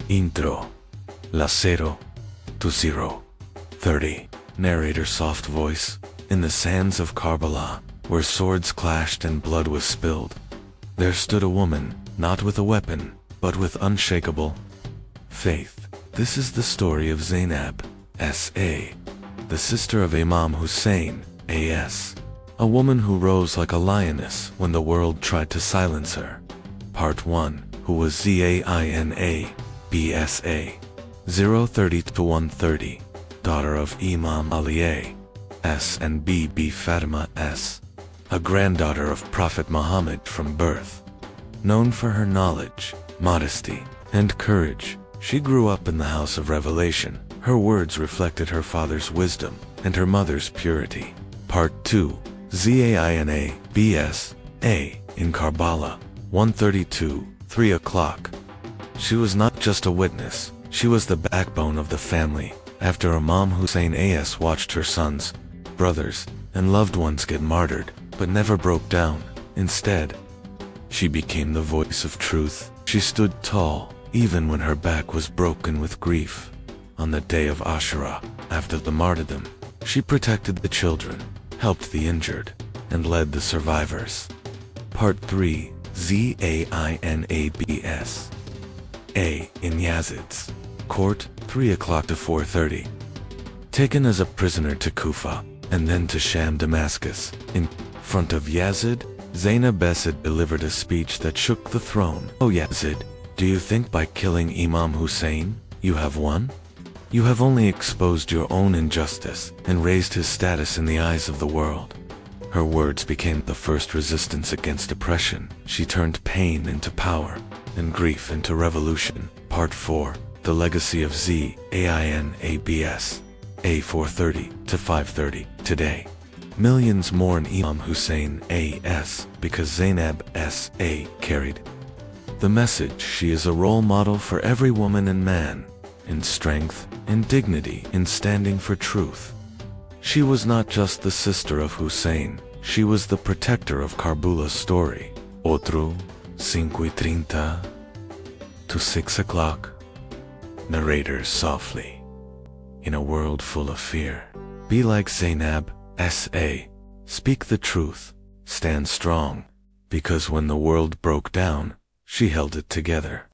Intro. La 0 to 0:30. Narrator soft voice. In the sands of Karbala, where swords clashed and blood was spilled, there stood a woman, not with a weapon, but with unshakable faith. This is the story of Zainab, S.A., the sister of Imam Hussain, A.S., a woman who rose like a lioness when the world tried to silence her. Part 1, who was Zainab, B.S.A., 030 to 130, daughter of Imam Ali A.S. and Bibi Fatima S., a granddaughter of Prophet Muhammad from birth. Known for her knowledge, modesty, and courage, she grew up in the house of revelation. Her words reflected her father's wisdom and her mother's purity. Part 2, Zainab, B.S.A., in Karbala, 132, 3 o'clock. She was not just a witness, she was the backbone of the family. After Imam Hussain A.S. watched her sons, brothers, and loved ones get martyred, but never broke down. Instead, she became the voice of truth. She stood tall, even when her back was broken with grief. On the day of Ashura, after the martyrdom, she protected the children, helped the injured, and led the survivors. Part 3, Zainab's A. in Yazid's court, 3 o'clock to 4:30. Taken as a prisoner to Kufa, and then to Sham Damascus, in front of Yazid, Zainab delivered a speech that shook the throne. "O Yazid, do you think by killing Imam Hussain, you have won? You have only exposed your own injustice and raised his status in the eyes of the world." Her words became the first resistance against oppression. She turned pain into power, and grief into revolution. Part 4, the legacy of Zainab's A. 4:30 to 5:30. Today, millions mourn Imam Hussain A.S. because Zainab S.A. carried the message. She is a role model for every woman and man, in strength, in dignity, in standing for truth. She was not just the sister of Hussain, she was the protector of Karbala's story. Otro, 5:30 to 6 o'clock. Narrator softly. In a world full of fear, be like Zainab, S.A. Speak the truth, stand strong, because when the world broke down, she held it together.